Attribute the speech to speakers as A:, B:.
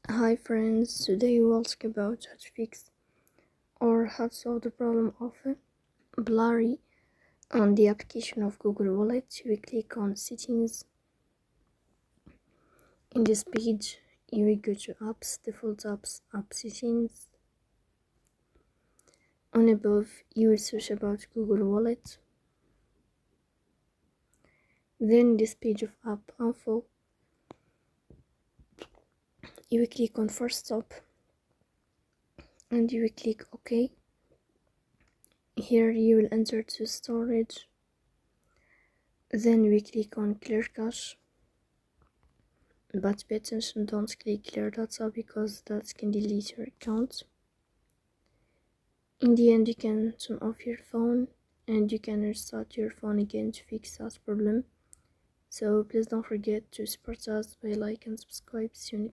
A: Hi friends, today we'll talk about how to fix or how to solve the problem of Blurry on the application of Google Wallet. We click on settings. In this page, you will go to apps, default apps, app settings. On above, you will search about Google Wallet. Then this page of app info, you will click on first stop and you will click OK. Here you will enter to storage. Then we click on clear cache, but pay attention, don't click clear data because that can delete your account. In the end, you can turn off your phone and you can restart your phone again to fix that problem. So please don't forget to support us by like and subscribe. See you next